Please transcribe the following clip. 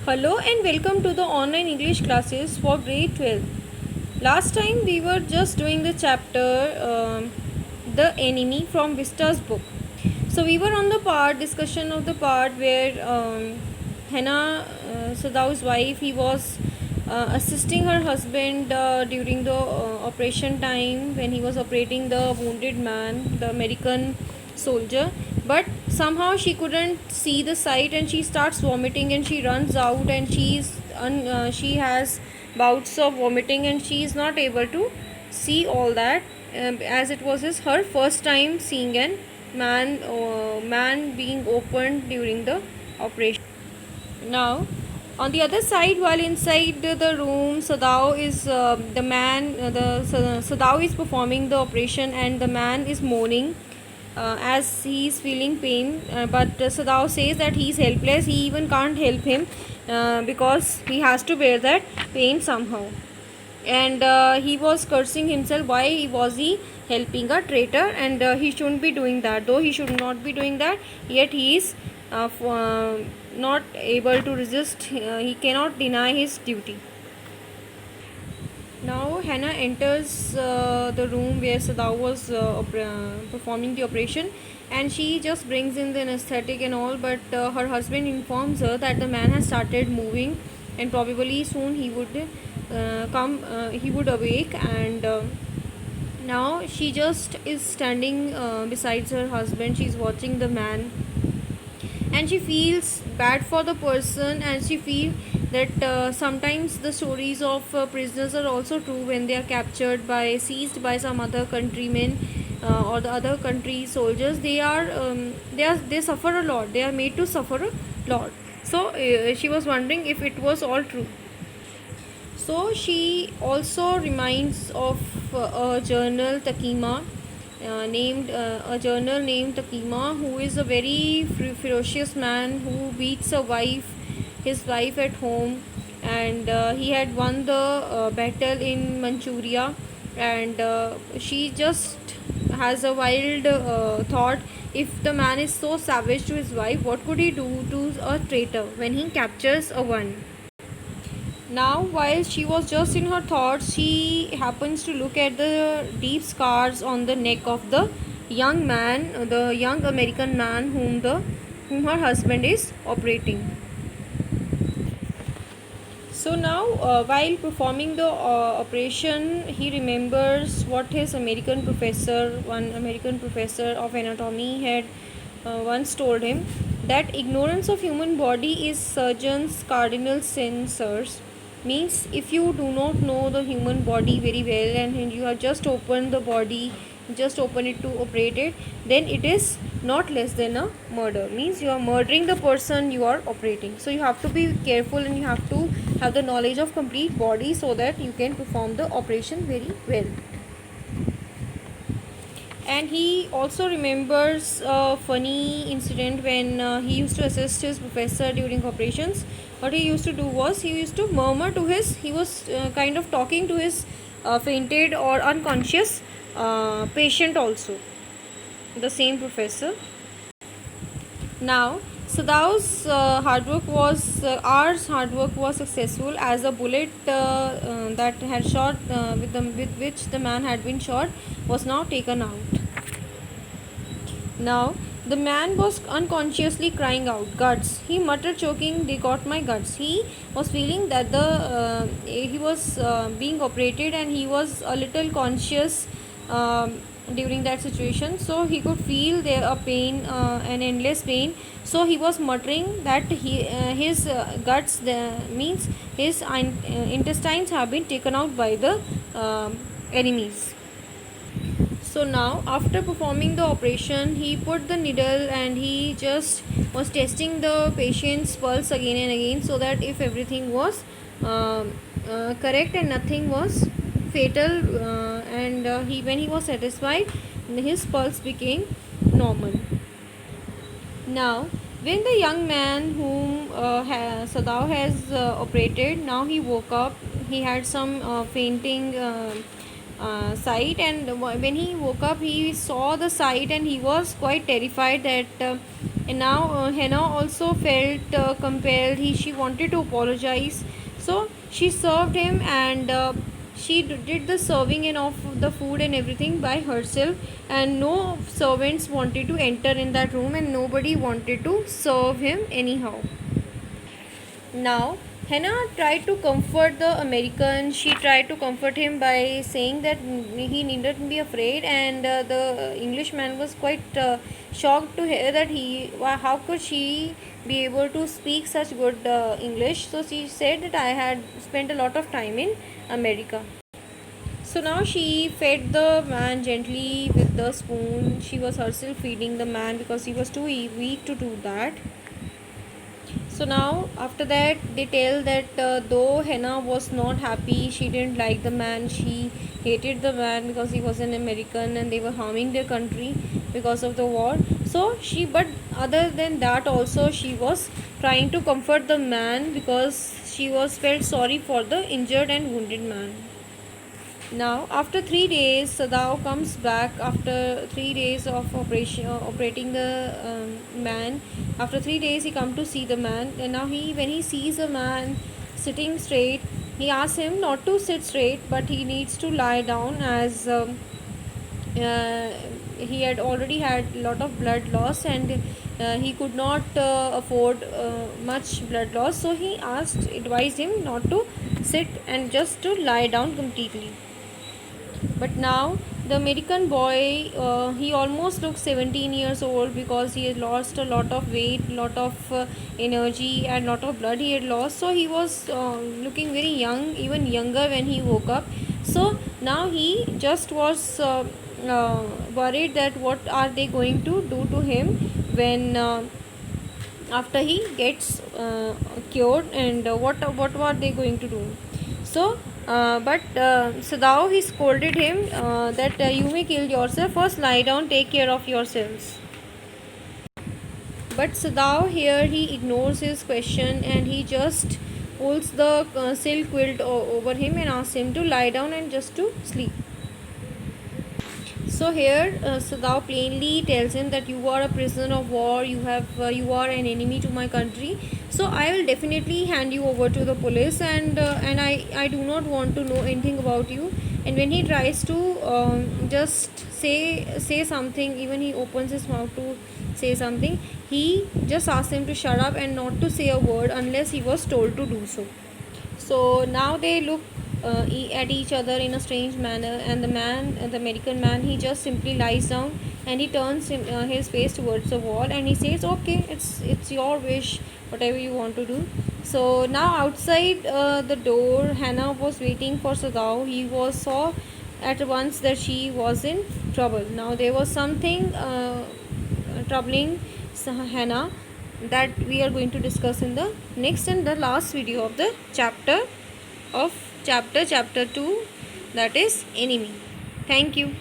Hello and welcome to the online English classes for grade 12. Last time we were just doing the chapter The Enemy from Vista's book. So we were on the part discussion of the part where Hannah Sadau's wife, he was assisting her husband during the operation time when he was operating the wounded man, the American soldier. But somehow she couldn't see the sight and she starts vomiting and she runs out and she has bouts of vomiting and she is not able to see all that, as it was her first time seeing an man being opened during the operation. Now, on the other side, while inside the room, Sadao is the man. Sadao is performing the operation, and the man is moaning as he is feeling pain. But Sadao says that he is helpless. He even can't help him because he has to bear that pain somehow. And he was cursing himself. Why was he helping a traitor? And he shouldn't be doing that. Though he should not be doing that, yet he is not able to resist. He cannot deny his duty. Now Hannah enters the room where Sadao was performing the operation, and she just brings in the anesthetic and all, but her husband informs her that the man has started moving and probably soon he would he would awake. And now she just is standing besides her husband. She's watching the man and she feels bad for the person, and she feels that sometimes the stories of prisoners are also true when they are captured by seized by some other countrymen or the other country soldiers. They suffer a lot. They are made to suffer a lot. So she was wondering if it was all true. So she also reminds of a journal Takima, named a journal named Takima, who is a very ferocious man who beats his wife at home, and he had won the battle in Manchuria, and she just has a wild thought. If the man is so savage to his wife, what could he do to a traitor when he captures a one? Now, while she was just in her thoughts, she happens to look at the deep scars on the neck of the young man, the young American man whom her husband is operating. So now, while performing the operation, he remembers what his one American professor of anatomy, had once told him, that ignorance of human body is surgeon's cardinal sin, sirs. Means if you do not know the human body very well and you have just opened the body, just open it to operate it, then it is not less than a murder. Means you are murdering the person you are operating. So you have to be careful and you have to have the knowledge of complete body so that you can perform the operation very well. And he also remembers a funny incident when he used to assist his professor during operations. What he used to do was he used to murmur to he was kind of talking to his fainted or unconscious patient also, the same professor. Now, Sadao's hard work was successful, as a bullet that had shot with which the man had been shot was now taken out. Now, the man was unconsciously crying out, "Guts!" He muttered, choking, "They got my guts." He was feeling that he was being operated and he was a little conscious during that situation. So he could feel there a pain, an endless pain. So he was muttering that his guts, means his intestines have been taken out by the enemies. So now, after performing the operation, he put the needle and he just was testing the patient's pulse again and again, so that if everything was correct and nothing was fatal, and when he was satisfied, his pulse became normal. Now, when the young man whom Sadao has operated, now he woke up. He had some fainting sight, and when he woke up, he saw the sight and he was quite terrified that And now Hannah also felt compelled. She wanted to apologize, so she served him, and she did the serving and of the food and everything by herself, and no servants wanted to enter in that room, and nobody wanted to serve him anyhow. Now, Hannah tried to comfort the American. She tried to comfort him by saying that he needn't be afraid, and the Englishman was quite shocked to hear that how could she be able to speak such good English. So she said that I had spent a lot of time in America. So now she fed the man gently with the spoon. She was herself feeding the man because he was too weak to do that. So now after that they tell that though Hannah was not happy, she didn't like the man, she hated the man because he was an American and they were harming their country because of the war. So but other than that also she was trying to comfort the man because she was felt sorry for the injured and wounded man. Now, after 3 days, Sadao comes back after 3 days of operating the man. After 3 days, he come to see the man, and now when he sees a man sitting straight, he asks him not to sit straight, but he needs to lie down as uh, he had already had a lot of blood loss, and he could not afford much blood loss. So he advised him not to sit and just to lie down completely. But now the American boy, he almost looks 17 years old because he had lost a lot of weight, lot of energy, and lot of blood he had lost. So he was looking very young, even younger when he woke up. So now he just was worried that what are they going to do to him when after he gets cured, and what were they going to do. So but Sadao, he scolded him that you may kill yourself, first lie down, take care of yourselves. But Sadao here, he ignores his question and he just pulls the silk quilt over him and asks him to lie down and just to sleep. So here Sadao plainly tells him that you are a prisoner of war, you are an enemy to my country, so I will definitely hand you over to the police, and I do not want to know anything about you. And when he tries to just say something, even he opens his mouth to say something, he just asks him to shut up and not to say a word unless he was told to do so. So now they look at each other in a strange manner, and the American man, he just simply lies down and he turns his face towards the wall and he says, "Okay, it's your wish, whatever you want to do." So now outside the door, Hannah was waiting for Sadao. He saw at once that she was in trouble. Now there was something troubling Hannah that we are going to discuss in the next and the last video of the chapter 2, that is enemy. Thank you.